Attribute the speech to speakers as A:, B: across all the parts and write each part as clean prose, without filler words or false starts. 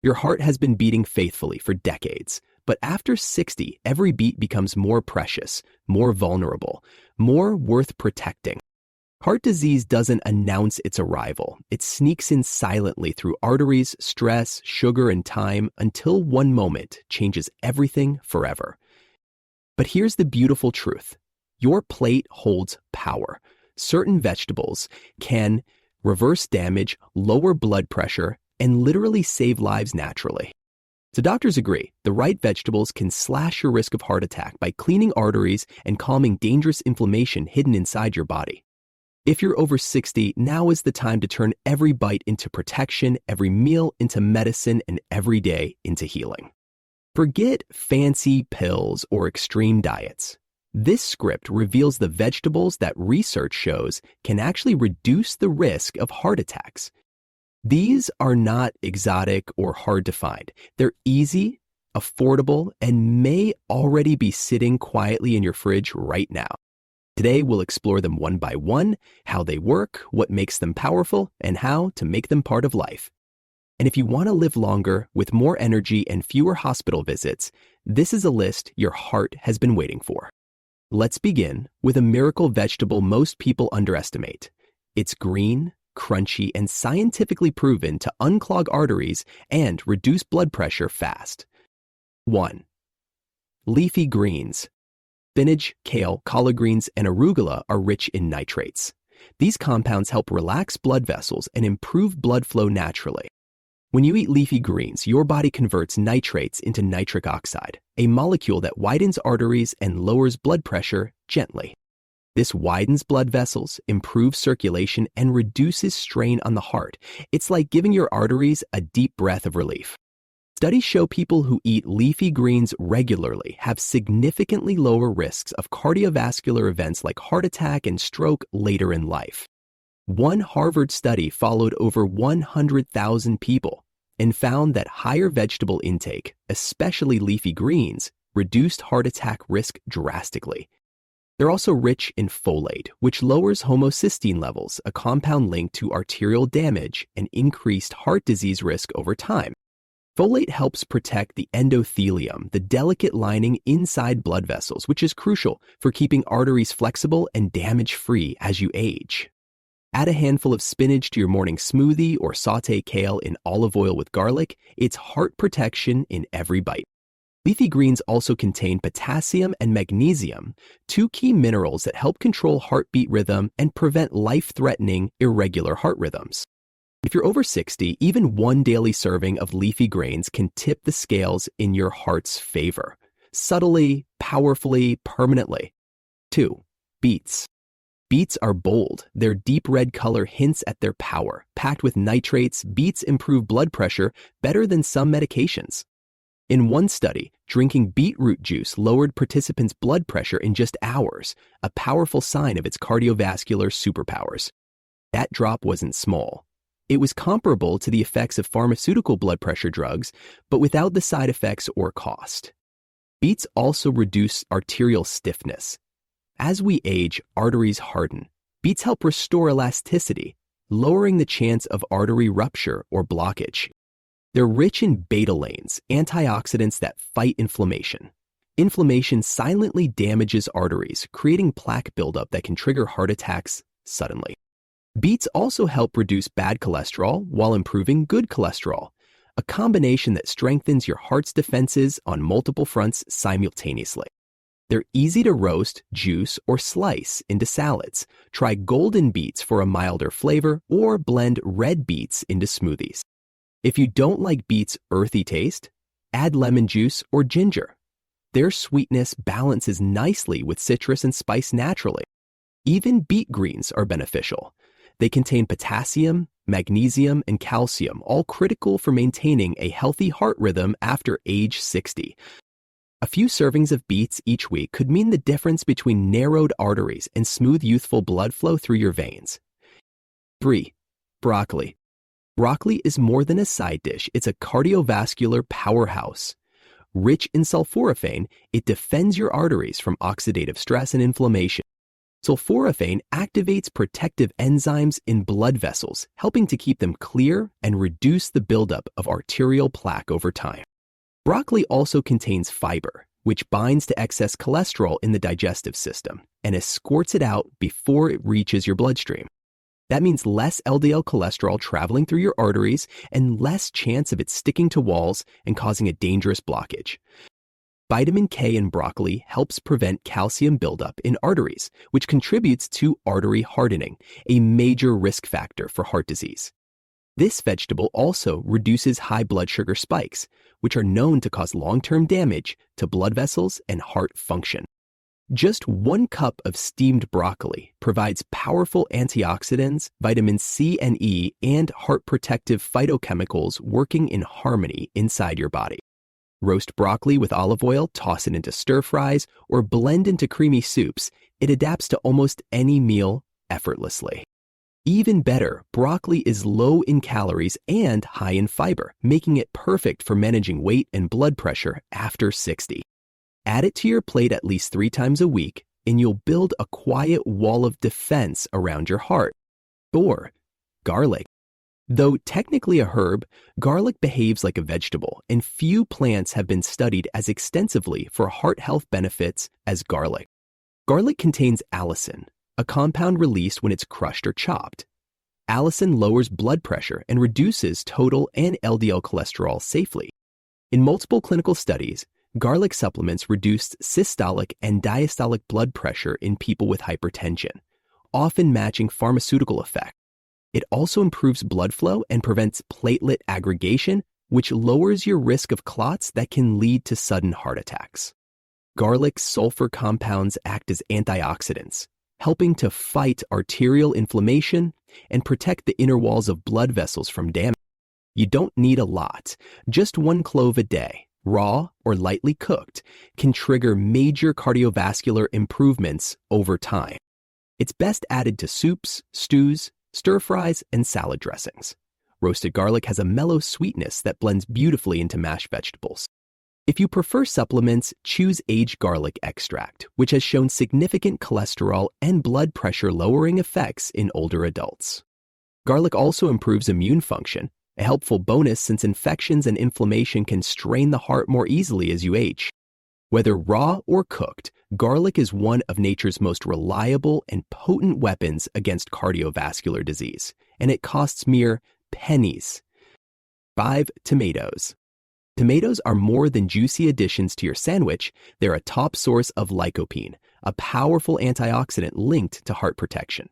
A: Your heart has been beating faithfully for decades, but after 60, every beat becomes more precious, more vulnerable, more worth protecting. Heart disease doesn't announce its arrival. It sneaks in silently through arteries, stress, sugar, and time until one moment changes everything forever. But here's the beautiful truth. Your plate holds power. Certain vegetables can reverse damage, lower blood pressure, and literally save lives naturally. So doctors agree, the right vegetables can slash your risk of heart attack by cleaning arteries and calming dangerous inflammation hidden inside your body. If you're over 60, now is the time to turn every bite into protection, every meal into medicine, and every day into healing. Forget fancy pills or extreme diets. This script reveals the vegetables that research shows can actually reduce the risk of heart attacks. These are not exotic or hard to find. They're easy, affordable, and may already be sitting quietly in your fridge right now. Today, we'll explore them one by one, how they work, what makes them powerful, and how to make them part of life. And if you want to live longer with more energy and fewer hospital visits, this is a list your heart has been waiting for. Let's begin with a miracle vegetable most people underestimate. It's green, crunchy, and scientifically proven to unclog arteries and reduce blood pressure fast. 1. Leafy greens. Spinach, kale, collard greens, and arugula are rich in nitrates. These compounds help relax blood vessels and improve blood flow naturally. When you eat leafy greens, your body converts nitrates into nitric oxide, a molecule that widens arteries and lowers blood pressure gently. This widens blood vessels, improves circulation, and reduces strain on the heart. It's like giving your arteries a deep breath of relief. Studies show people who eat leafy greens regularly have significantly lower risks of cardiovascular events like heart attack and stroke later in life. One Harvard study followed over 100,000 people and found that higher vegetable intake, especially leafy greens, reduced heart attack risk drastically. They're also rich in folate, which lowers homocysteine levels, a compound linked to arterial damage and increased heart disease risk over time. Folate helps protect the endothelium, the delicate lining inside blood vessels, which is crucial for keeping arteries flexible and damage-free as you age. Add a handful of spinach to your morning smoothie or sauté kale in olive oil with garlic. It's heart protection in every bite. Leafy greens also contain potassium and magnesium, two key minerals that help control heartbeat rhythm and prevent life-threatening irregular heart rhythms. If you're over 60, even one daily serving of leafy greens can tip the scales in your heart's favor, subtly, powerfully, permanently. 2. Beets. Beets are bold. Their deep red color hints at their power. Packed with nitrates, beets improve blood pressure better than some medications. In one study, drinking beetroot juice lowered participants' blood pressure in just hours, a powerful sign of its cardiovascular superpowers. That drop wasn't small. It was comparable to the effects of pharmaceutical blood pressure drugs, but without the side effects or cost. Beets also reduce arterial stiffness. As we age, arteries harden. Beets help restore elasticity, lowering the chance of artery rupture or blockage. They're rich in betalains, antioxidants that fight inflammation. Inflammation silently damages arteries, creating plaque buildup that can trigger heart attacks suddenly. Beets also help reduce bad cholesterol while improving good cholesterol, a combination that strengthens your heart's defenses on multiple fronts simultaneously. They're easy to roast, juice, or slice into salads. Try golden beets for a milder flavor, or blend red beets into smoothies. If you don't like beets' earthy taste, add lemon juice or ginger. Their sweetness balances nicely with citrus and spice naturally. Even beet greens are beneficial. They contain potassium, magnesium, and calcium, all critical for maintaining a healthy heart rhythm after age 60. A few servings of beets each week could mean the difference between narrowed arteries and smooth youthful blood flow through your veins. 3. Broccoli. Broccoli is more than a side dish, it's a cardiovascular powerhouse. Rich in sulforaphane, it defends your arteries from oxidative stress and inflammation. Sulforaphane activates protective enzymes in blood vessels, helping to keep them clear and reduce the buildup of arterial plaque over time. Broccoli also contains fiber, which binds to excess cholesterol in the digestive system and escorts it out before it reaches your bloodstream. That means less LDL cholesterol traveling through your arteries and less chance of it sticking to walls and causing a dangerous blockage. Vitamin K in broccoli helps prevent calcium buildup in arteries, which contributes to artery hardening, a major risk factor for heart disease. This vegetable also reduces high blood sugar spikes, which are known to cause long-term damage to blood vessels and heart function. Just 1 cup of steamed broccoli provides powerful antioxidants, vitamin C and E, and heart protective phytochemicals working in harmony inside your body. Roast broccoli with olive oil, toss it into stir fries, or blend into creamy soups. It adapts to almost any meal effortlessly. Even better, broccoli is low in calories and high in fiber, making it perfect for managing weight and blood pressure after 60. Add it to your plate at least 3 times a week, and you'll build a quiet wall of defense around your heart. Or garlic. Though technically a herb, garlic behaves like a vegetable, and few plants have been studied as extensively for heart health benefits as garlic. Garlic contains allicin, a compound released when it's crushed or chopped. Allicin lowers blood pressure and reduces total and LDL cholesterol safely. In multiple clinical studies, garlic supplements reduced systolic and diastolic blood pressure in people with hypertension, often matching pharmaceutical effect. It also improves blood flow and prevents platelet aggregation, which lowers your risk of clots that can lead to sudden heart attacks. Garlic's sulfur compounds act as antioxidants, helping to fight arterial inflammation and protect the inner walls of blood vessels from damage. You don't need a lot. Just 1 clove a day, raw or lightly cooked, can trigger major cardiovascular improvements over time. It's best added to soups, stews, stir fries, and salad dressings. Roasted garlic has a mellow sweetness that blends beautifully into mashed vegetables. If you prefer supplements, choose aged garlic extract, which has shown significant cholesterol and blood pressure lowering effects in older adults. Garlic also improves immune function, a helpful bonus since infections and inflammation can strain the heart more easily as you age. Whether raw or cooked, garlic is one of nature's most reliable and potent weapons against cardiovascular disease, and it costs mere pennies. 5. Tomatoes. Tomatoes are more than juicy additions to your sandwich. They're a top source of lycopene, a powerful antioxidant linked to heart protection.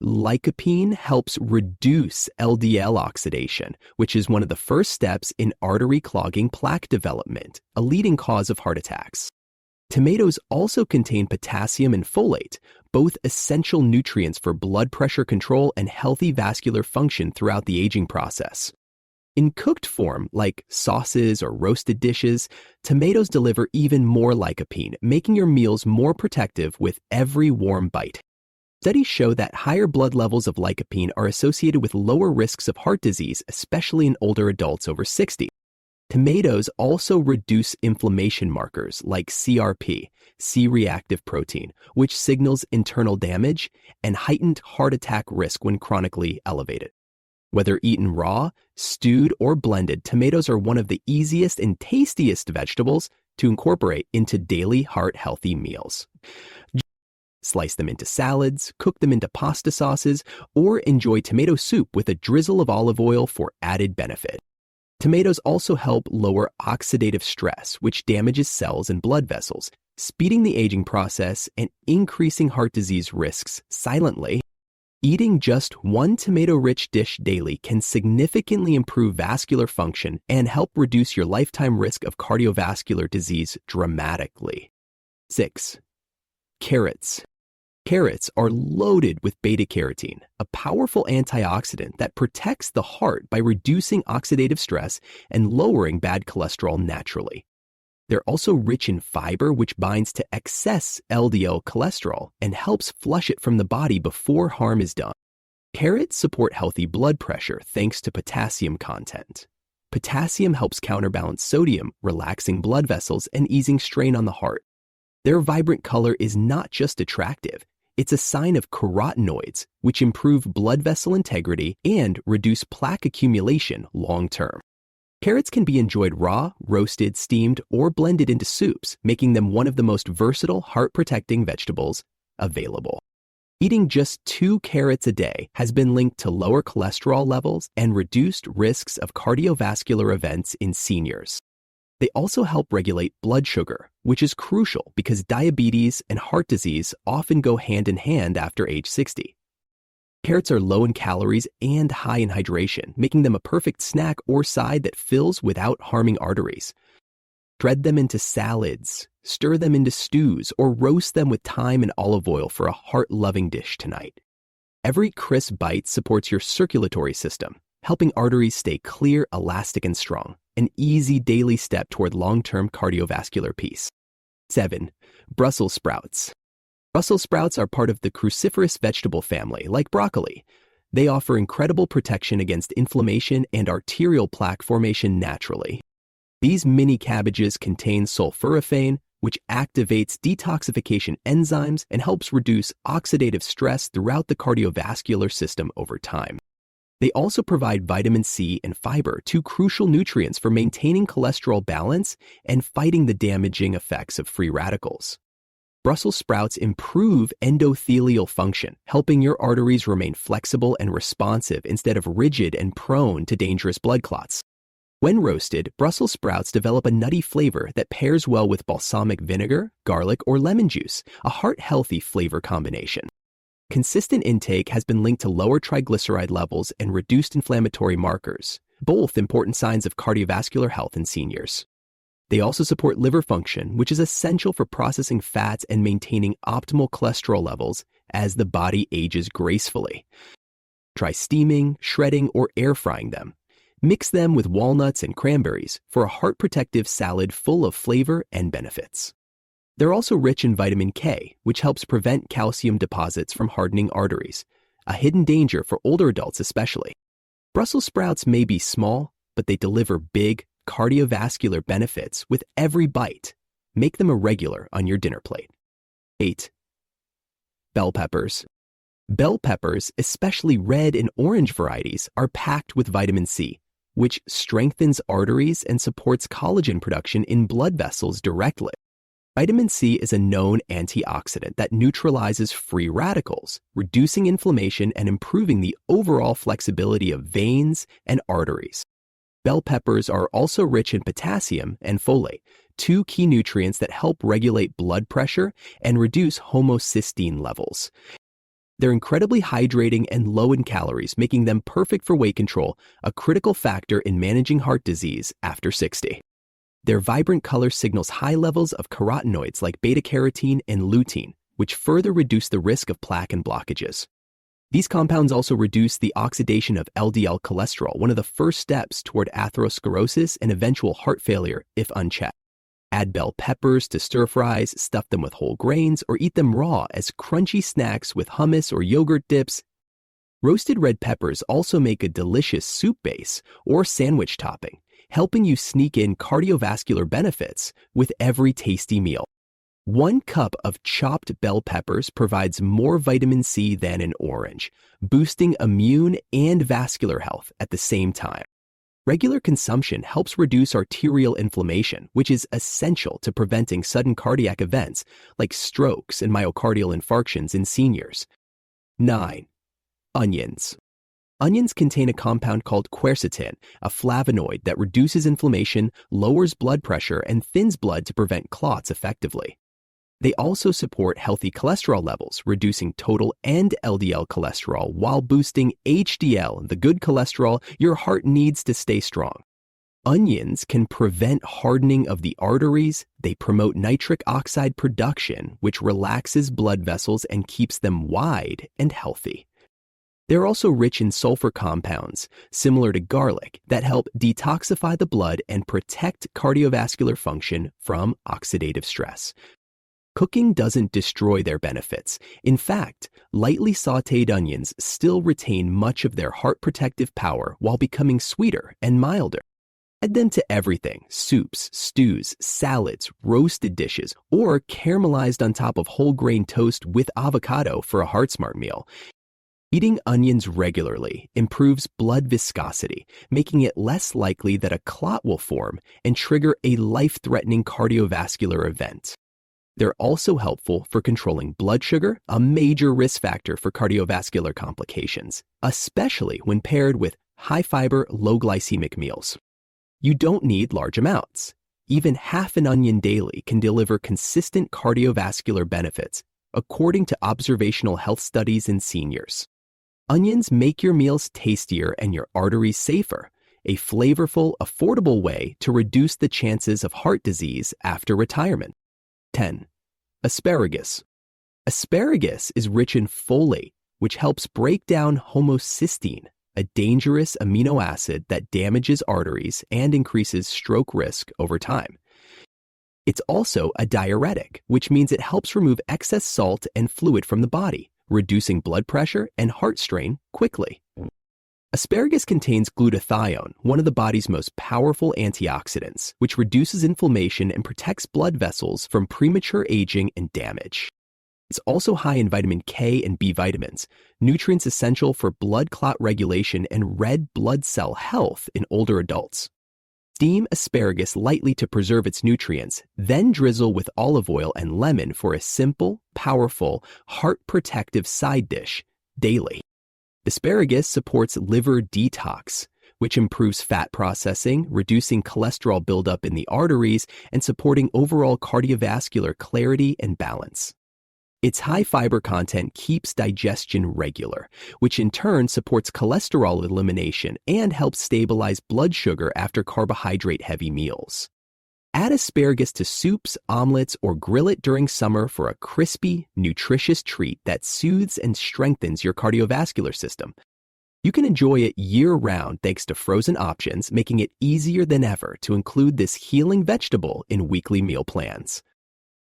A: Lycopene helps reduce LDL oxidation, which is one of the first steps in artery clogging plaque development, a leading cause of heart attacks. Tomatoes also contain potassium and folate, both essential nutrients for blood pressure control and healthy vascular function throughout the aging process. In cooked form, like sauces or roasted dishes, tomatoes deliver even more lycopene, making your meals more protective with every warm bite. Studies show that higher blood levels of lycopene are associated with lower risks of heart disease, especially in older adults over 60. Tomatoes also reduce inflammation markers like CRP, C-reactive protein, which signals internal damage, and heightened heart attack risk when chronically elevated. Whether eaten raw, stewed, or blended, tomatoes are one of the easiest and tastiest vegetables to incorporate into daily heart-healthy meals. Slice them into salads, cook them into pasta sauces, or enjoy tomato soup with a drizzle of olive oil for added benefit. Tomatoes also help lower oxidative stress, which damages cells and blood vessels, speeding the aging process and increasing heart disease risks silently. Eating just 1 tomato-rich dish daily can significantly improve vascular function and help reduce your lifetime risk of cardiovascular disease dramatically. 6. Carrots. Carrots are loaded with beta-carotene, a powerful antioxidant that protects the heart by reducing oxidative stress and lowering bad cholesterol naturally. They're also rich in fiber, which binds to excess LDL cholesterol and helps flush it from the body before harm is done. Carrots support healthy blood pressure thanks to potassium content. Potassium helps counterbalance sodium, relaxing blood vessels and easing strain on the heart. Their vibrant color is not just attractive, It's a sign of carotenoids, which improve blood vessel integrity and reduce plaque accumulation long term. Carrots can be enjoyed raw, roasted, steamed, or blended into soups, making them one of the most versatile heart-protecting vegetables available. Eating just 2 carrots a day has been linked to lower cholesterol levels and reduced risks of cardiovascular events in seniors. They also help regulate blood sugar, which is crucial because diabetes and heart disease often go hand in hand after age 60. Carrots are low in calories and high in hydration, making them a perfect snack or side that fills without harming arteries. Shred them into salads, stir them into stews, or roast them with thyme and olive oil for a heart-loving dish tonight. Every crisp bite supports your circulatory system, helping arteries stay clear, elastic, and strong, an easy daily step toward long-term cardiovascular peace. 7. Brussels sprouts. Brussels sprouts are part of the cruciferous vegetable family, like broccoli. They offer incredible protection against inflammation and arterial plaque formation naturally. These mini cabbages contain sulforaphane, which activates detoxification enzymes and helps reduce oxidative stress throughout the cardiovascular system over time. They also provide vitamin C and fiber, 2 crucial nutrients for maintaining cholesterol balance and fighting the damaging effects of free radicals. Brussels sprouts improve endothelial function, helping your arteries remain flexible and responsive instead of rigid and prone to dangerous blood clots. When roasted, Brussels sprouts develop a nutty flavor that pairs well with balsamic vinegar, garlic, or lemon juice, a heart-healthy flavor combination. Consistent intake has been linked to lower triglyceride levels and reduced inflammatory markers, both important signs of cardiovascular health in seniors. They also support liver function, which is essential for processing fats and maintaining optimal cholesterol levels as the body ages gracefully. Try steaming, shredding, or air frying them. Mix them with walnuts and cranberries for a heart-protective salad full of flavor and benefits. They're also rich in vitamin K, which helps prevent calcium deposits from hardening arteries, a hidden danger for older adults especially. Brussels sprouts may be small, but they deliver big, cardiovascular benefits with every bite. Make them a regular on your dinner plate. 8. Bell peppers. Bell peppers, especially red and orange varieties, are packed with vitamin C, which strengthens arteries and supports collagen production in blood vessels directly. Vitamin C is a known antioxidant that neutralizes free radicals, reducing inflammation and improving the overall flexibility of veins and arteries. Bell peppers are also rich in potassium and folate, 2 key nutrients that help regulate blood pressure and reduce homocysteine levels. They're incredibly hydrating and low in calories, making them perfect for weight control, a critical factor in managing heart disease after 60. Their vibrant color signals high levels of carotenoids like beta-carotene and lutein, which further reduce the risk of plaque and blockages. These compounds also reduce the oxidation of LDL cholesterol, one of the first steps toward atherosclerosis and eventual heart failure if unchecked. Add bell peppers to stir fries, stuff them with whole grains, or eat them raw as crunchy snacks with hummus or yogurt dips. Roasted red peppers also make a delicious soup base or sandwich topping, helping you sneak in cardiovascular benefits with every tasty meal. 1 cup of chopped bell peppers provides more vitamin C than an orange, boosting immune and vascular health at the same time. Regular consumption helps reduce arterial inflammation, which is essential to preventing sudden cardiac events like strokes and myocardial infarctions in seniors. 9. Onions. Onions contain a compound called quercetin, a flavonoid that reduces inflammation, lowers blood pressure, and thins blood to prevent clots effectively. They also support healthy cholesterol levels, reducing total and LDL cholesterol while boosting HDL, the good cholesterol your heart needs to stay strong. Onions can prevent hardening of the arteries. They promote nitric oxide production, which relaxes blood vessels and keeps them wide and healthy. They're also rich in sulfur compounds, similar to garlic, that help detoxify the blood and protect cardiovascular function from oxidative stress. Cooking doesn't destroy their benefits. In fact, lightly sautéed onions still retain much of their heart protective power while becoming sweeter and milder. Add them to everything: soups, stews, salads, roasted dishes, or caramelized on top of whole grain toast with avocado for a heart-smart meal. Eating onions regularly improves blood viscosity, making it less likely that a clot will form and trigger a life-threatening cardiovascular event. They're also helpful for controlling blood sugar, a major risk factor for cardiovascular complications, especially when paired with high-fiber, low-glycemic meals. You don't need large amounts. Even half an onion daily can deliver consistent cardiovascular benefits, according to observational health studies in seniors. Onions make your meals tastier and your arteries safer, a flavorful, affordable way to reduce the chances of heart disease after retirement. 10. Asparagus. Asparagus is rich in folate, which helps break down homocysteine, a dangerous amino acid that damages arteries and increases stroke risk over time. It's also a diuretic, which means it helps remove excess salt and fluid from the body, reducing blood pressure and heart strain quickly. Asparagus contains glutathione, one of the body's most powerful antioxidants, which reduces inflammation and protects blood vessels from premature aging and damage. It's also high in vitamin K and B vitamins, nutrients essential for blood clot regulation and red blood cell health in older adults. Steam asparagus lightly to preserve its nutrients, then drizzle with olive oil and lemon for a simple, powerful, heart-protective side dish daily. Asparagus supports liver detox, which improves fat processing, reducing cholesterol buildup in the arteries, and supporting overall cardiovascular clarity and balance. Its high fiber content keeps digestion regular, which in turn supports cholesterol elimination and helps stabilize blood sugar after carbohydrate-heavy meals. Add asparagus to soups, omelets, or grill it during summer for a crispy, nutritious treat that soothes and strengthens your cardiovascular system. You can enjoy it year-round thanks to frozen options, making it easier than ever to include this healing vegetable in weekly meal plans.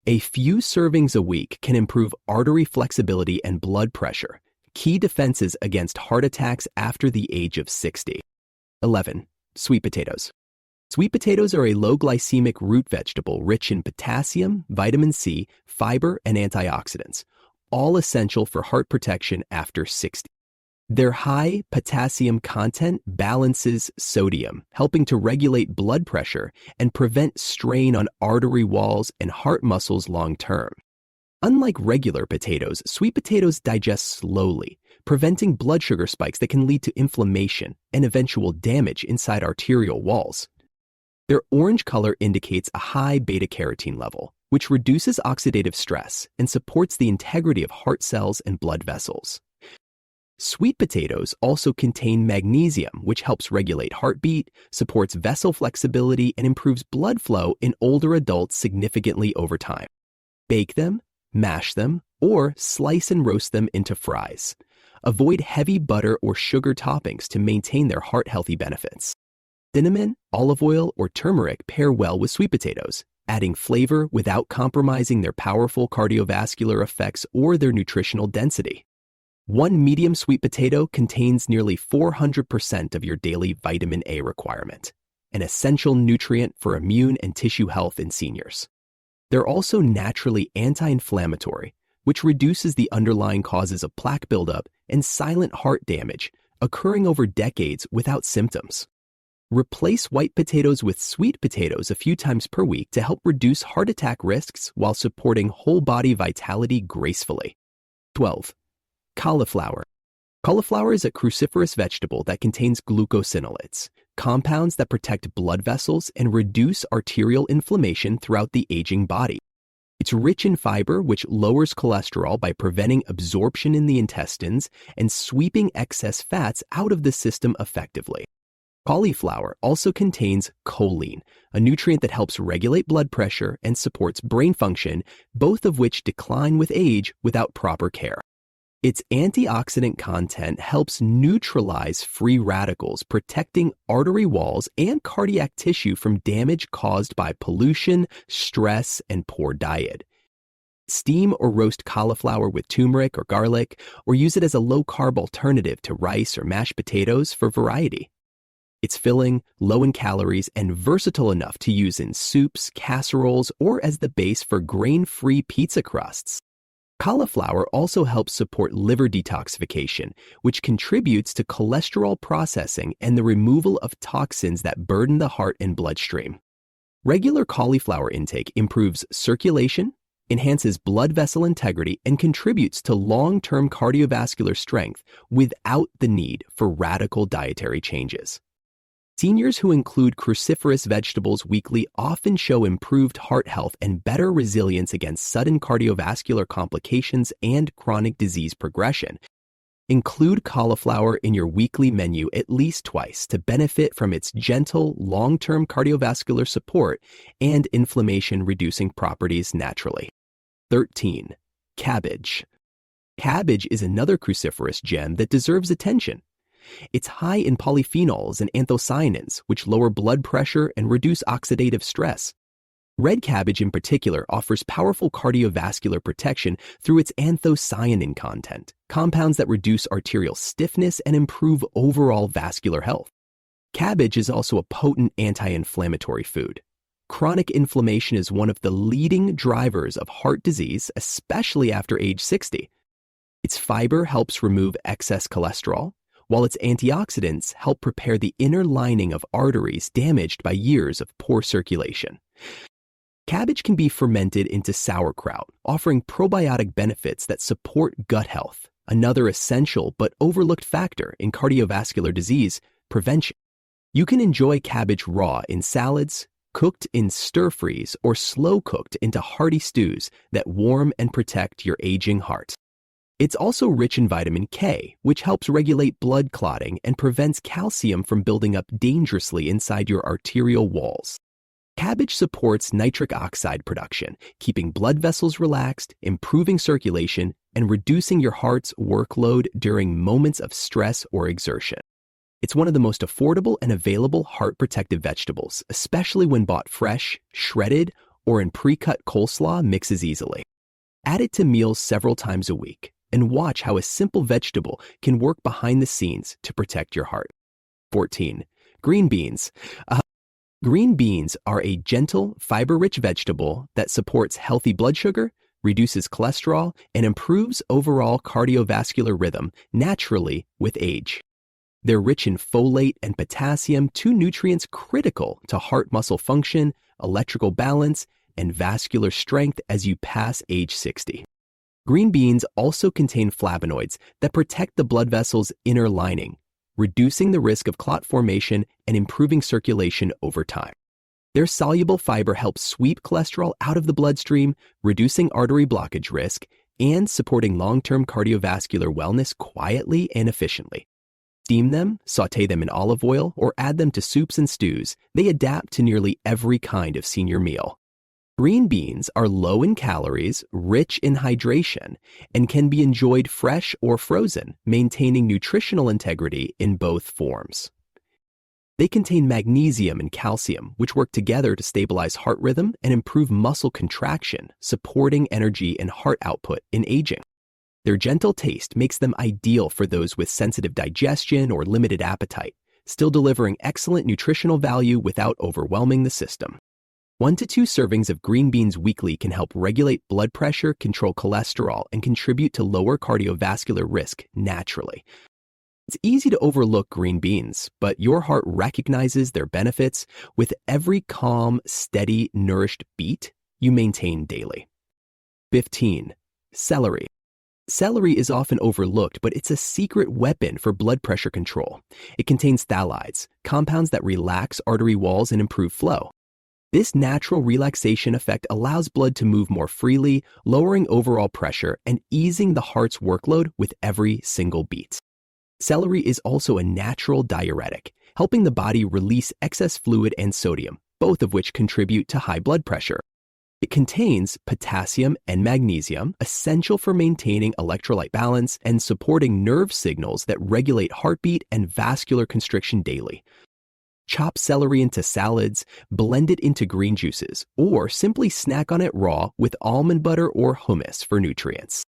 A: A few servings a week can improve artery flexibility and blood pressure, key defenses against heart attacks after the age of 60. 11. Sweet potatoes. Sweet potatoes are a low-glycemic root vegetable rich in potassium, vitamin C, fiber, and antioxidants, all essential for heart protection after 60. Their high potassium content balances sodium, helping to regulate blood pressure and prevent strain on artery walls and heart muscles long term. Unlike regular potatoes, sweet potatoes digest slowly, preventing blood sugar spikes that can lead to inflammation and eventual damage inside arterial walls. Their orange color indicates a high beta-carotene level, which reduces oxidative stress and supports the integrity of heart cells and blood vessels. Sweet potatoes also contain magnesium, which helps regulate heartbeat, supports vessel flexibility, and improves blood flow in older adults significantly over time. Bake them, mash them, or slice and roast them into fries. Avoid heavy butter or sugar toppings to maintain their heart-healthy benefits. Cinnamon, olive oil, or turmeric pair well with sweet potatoes, adding flavor without compromising their powerful cardiovascular effects or their nutritional density. One medium sweet potato contains nearly 400% of your daily vitamin A requirement, an essential nutrient for immune and tissue health in seniors. They're also naturally anti-inflammatory, which reduces the underlying causes of plaque buildup and silent heart damage occurring over decades without symptoms. Replace white potatoes with sweet potatoes a few times per week to help reduce heart attack risks while supporting whole body vitality gracefully. 12. Cauliflower. Cauliflower is a cruciferous vegetable that contains glucosinolates, compounds that protect blood vessels and reduce arterial inflammation throughout the aging body. It's rich in fiber, which lowers cholesterol by preventing absorption in the intestines and sweeping excess fats out of the system effectively. Cauliflower also contains choline, a nutrient that helps regulate blood pressure and supports brain function, both of which decline with age without proper care. Its antioxidant content helps neutralize free radicals, protecting artery walls and cardiac tissue from damage caused by pollution, stress, and poor diet. Steam or roast cauliflower with turmeric or garlic, or use it as a low-carb alternative to rice or mashed potatoes for variety. It's filling, low in calories, and versatile enough to use in soups, casseroles, or as the base for grain-free pizza crusts. Cauliflower also helps support liver detoxification, which contributes to cholesterol processing and the removal of toxins that burden the heart and bloodstream. Regular cauliflower intake improves circulation, enhances blood vessel integrity, and contributes to long-term cardiovascular strength without the need for radical dietary changes. Seniors who include cruciferous vegetables weekly often show improved heart health and better resilience against sudden cardiovascular complications and chronic disease progression. Include cauliflower in your weekly menu at least twice to benefit from its gentle, long-term cardiovascular support and inflammation-reducing properties naturally. 13. Cabbage. Cabbage is another cruciferous gem that deserves attention. It's high in polyphenols and anthocyanins, which lower blood pressure and reduce oxidative stress. Red cabbage in particular offers powerful cardiovascular protection through its anthocyanin content, compounds that reduce arterial stiffness and improve overall vascular health. Cabbage is also a potent anti-inflammatory food. Chronic inflammation is one of the leading drivers of heart disease, especially after age 60. Its fiber helps remove excess cholesterol, while its antioxidants help prepare the inner lining of arteries damaged by years of poor circulation. Cabbage can be fermented into sauerkraut, offering probiotic benefits that support gut health, another essential but overlooked factor in cardiovascular disease prevention. You can enjoy cabbage raw in salads, cooked in stir-fries, or slow-cooked into hearty stews that warm and protect your aging heart. It's also rich in vitamin K, which helps regulate blood clotting and prevents calcium from building up dangerously inside your arterial walls. Cabbage supports nitric oxide production, keeping blood vessels relaxed, improving circulation, and reducing your heart's workload during moments of stress or exertion. It's one of the most affordable and available heart-protective vegetables, especially when bought fresh, shredded, or in pre-cut coleslaw mixes easily. Add it to meals several times a week, and watch how a simple vegetable can work behind the scenes to protect your heart. 14. Green beans. Green beans are a gentle, fiber-rich vegetable that supports healthy blood sugar, reduces cholesterol, and improves overall cardiovascular rhythm naturally with age. They're rich in folate and potassium, two nutrients critical to heart muscle function, electrical balance, and vascular strength as you pass age 60. Green beans also contain flavonoids that protect the blood vessel's inner lining, reducing the risk of clot formation and improving circulation over time. Their soluble fiber helps sweep cholesterol out of the bloodstream, reducing artery blockage risk and supporting long-term cardiovascular wellness quietly and efficiently. Steam them, sauté them in olive oil, or add them to soups and stews. They adapt to nearly every kind of senior meal. Green beans are low in calories, rich in hydration, and can be enjoyed fresh or frozen, maintaining nutritional integrity in both forms. They contain magnesium and calcium, which work together to stabilize heart rhythm and improve muscle contraction, supporting energy and heart output in aging. Their gentle taste makes them ideal for those with sensitive digestion or limited appetite, still delivering excellent nutritional value without overwhelming the system. 1 to 2 servings of green beans weekly can help regulate blood pressure, control cholesterol, and contribute to lower cardiovascular risk naturally. It's easy to overlook green beans, but your heart recognizes their benefits with every calm, steady, nourished beat you maintain daily. 15. Celery. Celery is often overlooked, but it's a secret weapon for blood pressure control. It contains phthalates, compounds that relax artery walls and improve flow. This natural relaxation effect allows blood to move more freely, lowering overall pressure and easing the heart's workload with every single beat. Celery is also a natural diuretic, helping the body release excess fluid and sodium, both of which contribute to high blood pressure. It contains potassium and magnesium, essential for maintaining electrolyte balance and supporting nerve signals that regulate heartbeat and vascular constriction daily. Chop celery into salads, blend it into green juices, or simply snack on it raw with almond butter or hummus for nutrients.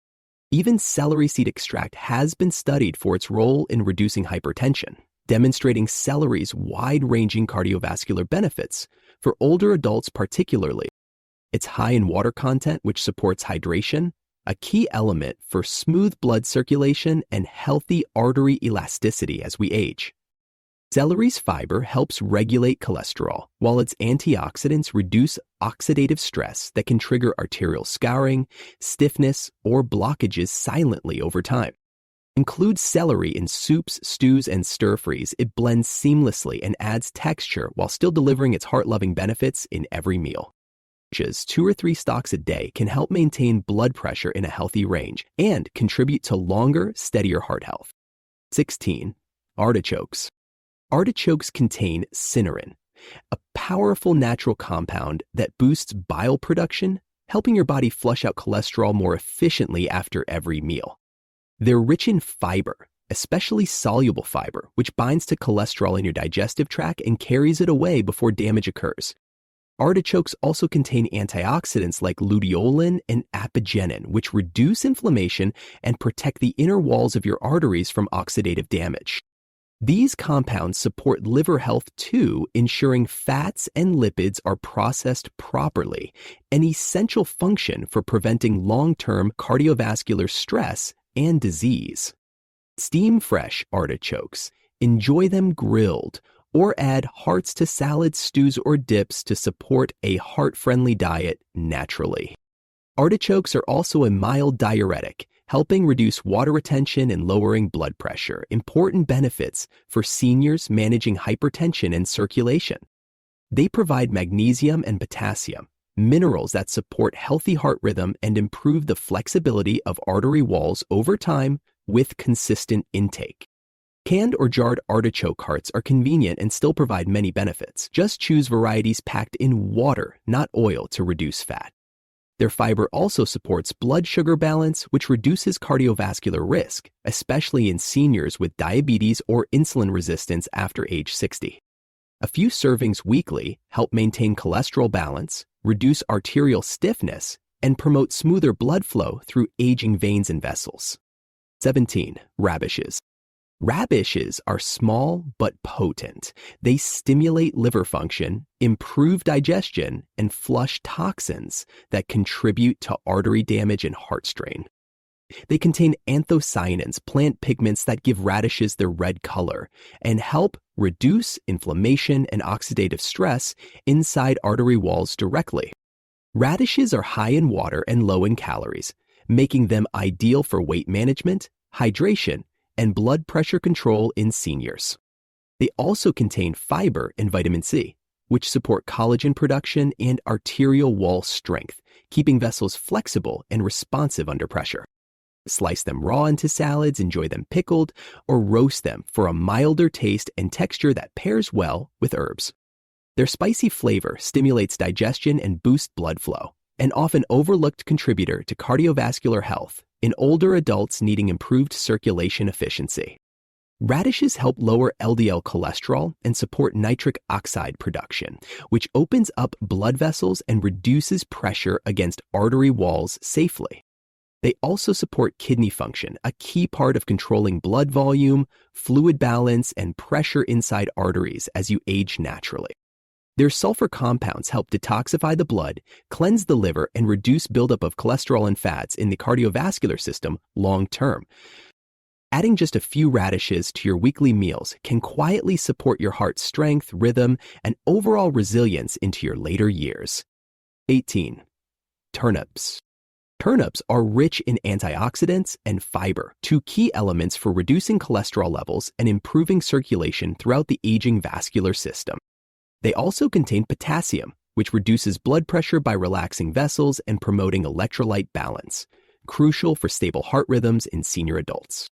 A: Even celery seed extract has been studied for its role in reducing hypertension. demonstrating celery's wide-ranging cardiovascular benefits, for older adults particularly. It's high in water content, which supports hydration, a key element for smooth blood circulation and healthy artery elasticity as we age. Celery's fiber helps regulate cholesterol, while its antioxidants reduce oxidative stress that can trigger arterial scarring, stiffness, or blockages silently over time. Include celery in soups, stews, and stir-fries. It blends seamlessly and adds texture while still delivering its heart-loving benefits in every meal. 2 or 3 stalks a day can help maintain blood pressure in a healthy range and contribute to longer, steadier heart health. 16. Artichokes. Artichokes contain cynarin, a powerful natural compound that boosts bile production, helping your body flush out cholesterol more efficiently after every meal. They're rich in fiber, especially soluble fiber, which binds to cholesterol in your digestive tract and carries it away before damage occurs. Artichokes also contain antioxidants like luteolin and apigenin, which reduce inflammation and protect the inner walls of your arteries from oxidative damage. These compounds support liver health too, ensuring fats and lipids are processed properly, an essential function for preventing long-term cardiovascular stress and disease. Steam fresh artichokes. Enjoy them grilled, or add hearts to salads, stews, or dips to support a heart-friendly diet naturally. Artichokes are also a mild diuretic, helping reduce water retention and lowering blood pressure, important benefits for seniors managing hypertension and circulation. They provide magnesium and potassium, minerals that support healthy heart rhythm and improve the flexibility of artery walls over time with consistent intake. Canned or jarred artichoke hearts are convenient and still provide many benefits. Just choose varieties packed in water, not oil, to reduce fat. Their fiber also supports blood sugar balance, which reduces cardiovascular risk, especially in seniors with diabetes or insulin resistance after age 60. A few servings weekly help maintain cholesterol balance, reduce arterial stiffness, and promote smoother blood flow through aging veins and vessels. 17. Radishes. Radishes are small but potent. They stimulate liver function, improve digestion, and flush toxins that contribute to artery damage and heart strain. They contain anthocyanins, plant pigments that give radishes their red color, and help reduce inflammation and oxidative stress inside artery walls directly. Radishes are high in water and low in calories, making them ideal for weight management, hydration, and blood pressure control in seniors. They also contain fiber and vitamin C, which support collagen production and arterial wall strength, keeping vessels flexible and responsive under pressure. Slice them raw into salads, enjoy them pickled, or roast them for a milder taste and texture that pairs well with herbs. Their spicy flavor stimulates digestion and boosts blood flow, an often overlooked contributor to cardiovascular health in older adults needing improved circulation efficiency. Radishes help lower LDL cholesterol and support nitric oxide production, which opens up blood vessels and reduces pressure against artery walls safely. They also support kidney function, a key part of controlling blood volume, fluid balance, and pressure inside arteries as you age naturally. Their sulfur compounds help detoxify the blood, cleanse the liver, and reduce buildup of cholesterol and fats in the cardiovascular system long term. Adding just a few radishes to your weekly meals can quietly support your heart's strength, rhythm, and overall resilience into your later years. 18. Turnips. Turnips are rich in antioxidants and fiber, 2 key elements for reducing cholesterol levels and improving circulation throughout the aging vascular system. They also contain potassium, which reduces blood pressure by relaxing vessels and promoting electrolyte balance, crucial for stable heart rhythms in senior adults.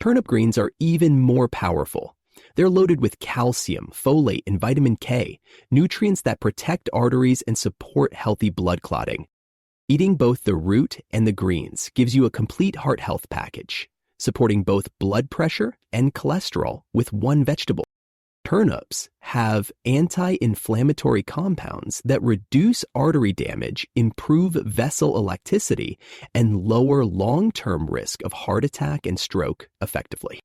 A: Turnip greens are even more powerful. They're loaded with calcium, folate, and vitamin K, nutrients that protect arteries and support healthy blood clotting. Eating both the root and the greens gives you a complete heart health package, supporting both blood pressure and cholesterol with one vegetable. Turnips have anti-inflammatory compounds that reduce artery damage, improve vessel elasticity, and lower long-term risk of heart attack and stroke effectively.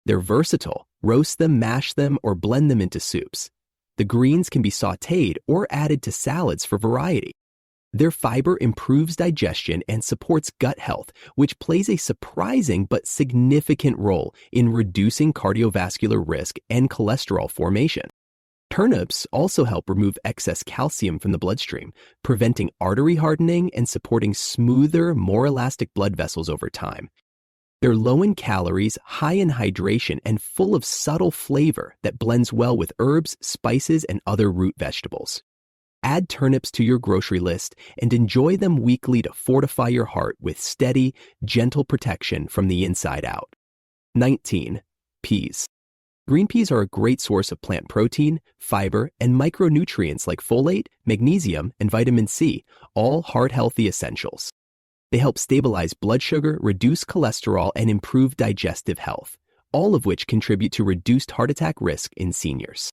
A: They're versatile. Roast them, mash them, or blend them into soups. The greens can be sautéed or added to salads for variety. Their fiber improves digestion and supports gut health, which plays a surprising but significant role in reducing cardiovascular risk and cholesterol formation. Turnips also help remove excess calcium from the bloodstream, preventing artery hardening and supporting smoother, more elastic blood vessels over time. They're low in calories, high in hydration, and full of subtle flavor that blends well with herbs, spices, and other root vegetables. Add turnips to your grocery list and enjoy them weekly to fortify your heart with steady, gentle protection from the inside out. 19. Peas. Green peas are a great source of plant protein, fiber, and micronutrients like folate, magnesium, and vitamin C, all heart-healthy essentials. They help stabilize blood sugar, reduce cholesterol, and improve digestive health, all of which contribute to reduced heart attack risk in seniors.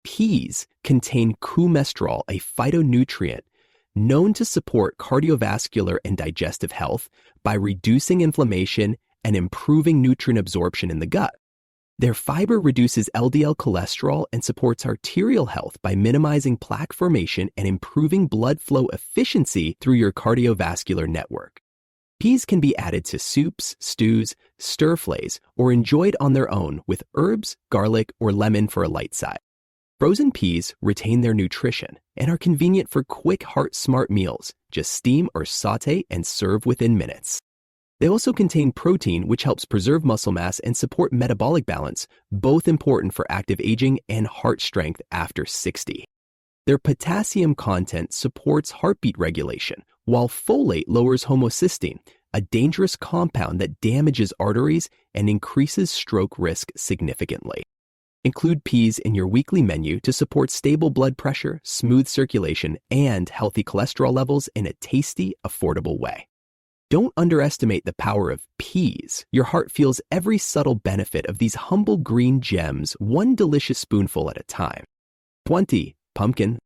A: Peas contain coumestrol, a phytonutrient known to support cardiovascular and digestive health by reducing inflammation and improving nutrient absorption in the gut. Their fiber reduces LDL cholesterol and supports arterial health by minimizing plaque formation and improving blood flow efficiency through your cardiovascular network. Peas can be added to soups, stews, stir-fries, or enjoyed on their own with herbs, garlic, or lemon for a light side. Frozen peas retain their nutrition and are convenient for quick heart-smart meals. Just steam or saute and serve within minutes. They also contain protein, which helps preserve muscle mass and support metabolic balance, both important for active aging and heart strength after 60. Their potassium content supports heartbeat regulation, while folate lowers homocysteine, a dangerous compound that damages arteries and increases stroke risk significantly. Include peas in your weekly menu to support stable blood pressure, smooth circulation, and healthy cholesterol levels in a tasty, affordable way. Don't underestimate the power of peas. Your heart feels every subtle benefit of these humble green gems, one delicious spoonful at a time. 20. Pumpkin.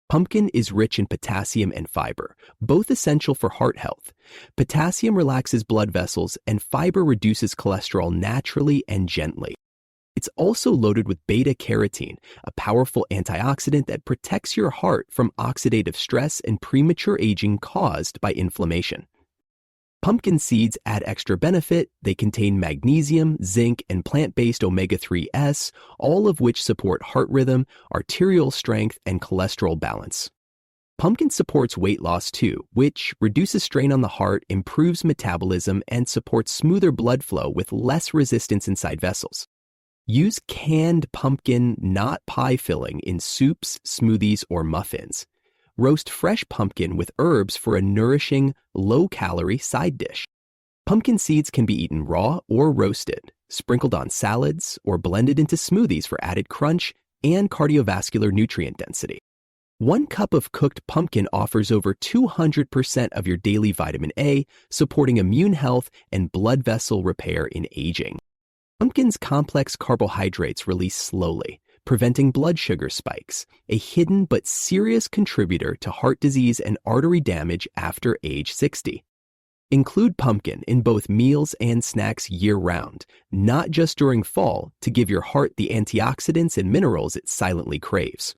A: Pumpkin is rich in potassium and fiber, both essential for heart health. Potassium relaxes blood vessels, and fiber reduces cholesterol naturally and gently. It's also loaded with beta-carotene, a powerful antioxidant that protects your heart from oxidative stress and premature aging caused by inflammation. Pumpkin seeds add extra benefit. They contain magnesium, zinc, and plant-based omega-3s, all of which support heart rhythm, arterial strength, and cholesterol balance. Pumpkin supports weight loss too, which reduces strain on the heart, improves metabolism, and supports smoother blood flow with less resistance inside vessels. Use canned pumpkin, not pie filling, in soups, smoothies, or muffins. Roast fresh pumpkin with herbs for a nourishing, low-calorie side dish. Pumpkin seeds can be eaten raw or roasted, sprinkled on salads, or blended into smoothies for added crunch and cardiovascular nutrient density. 1 cup of cooked pumpkin offers over 200% of your daily vitamin A, supporting immune health and blood vessel repair in aging. Pumpkin's complex carbohydrates release slowly, preventing blood sugar spikes, a hidden but serious contributor to heart disease and artery damage after age 60. Include pumpkin in both meals and snacks year-round, not just during fall, to give your heart the antioxidants and minerals it silently craves.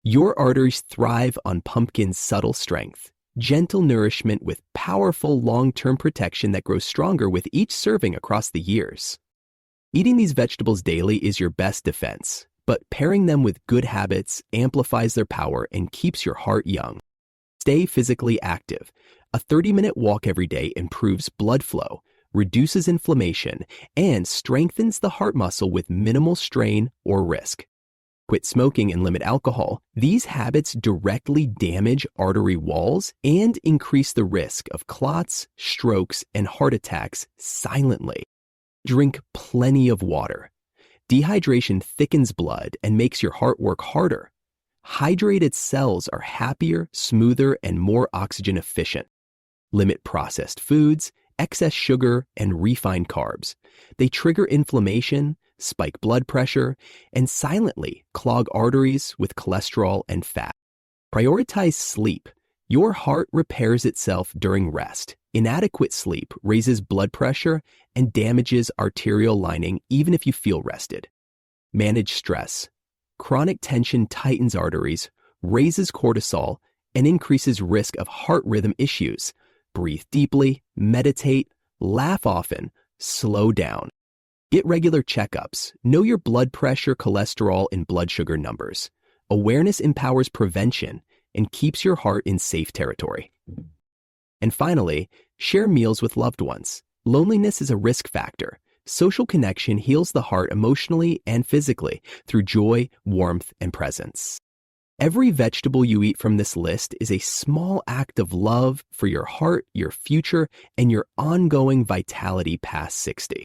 A: Your arteries thrive on pumpkin's subtle strength, gentle nourishment with powerful long-term protection that grows stronger with each serving across the years. Eating these vegetables daily is your best defense, but pairing them with good habits amplifies their power and keeps your heart young. Stay physically active. A 30-minute walk every day improves blood flow, reduces inflammation, and strengthens the heart muscle with minimal strain or risk. Quit smoking and limit alcohol. These habits directly damage artery walls and increase the risk of clots, strokes, and heart attacks silently. Drink plenty of water. Dehydration thickens blood and makes your heart work harder. Hydrated cells are happier, smoother, and more oxygen efficient. Limit processed foods, excess sugar, and refined carbs. They trigger inflammation, spike blood pressure, and silently clog arteries with cholesterol and fat. Prioritize sleep. Your heart repairs itself during rest. Inadequate sleep raises blood pressure and damages arterial lining even if you feel rested. Manage stress. Chronic tension tightens arteries, raises cortisol, and increases risk of heart rhythm issues. Breathe deeply, meditate, laugh often, slow down. Get regular checkups. Know your blood pressure, cholesterol, and blood sugar numbers. Awareness empowers prevention and keeps your heart in safe territory. And finally, share meals with loved ones. Loneliness is a risk factor. Social connection heals the heart emotionally and physically through joy, warmth, and presence. Every vegetable you eat from this list is a small act of love for your heart, your future, and your ongoing vitality past 60.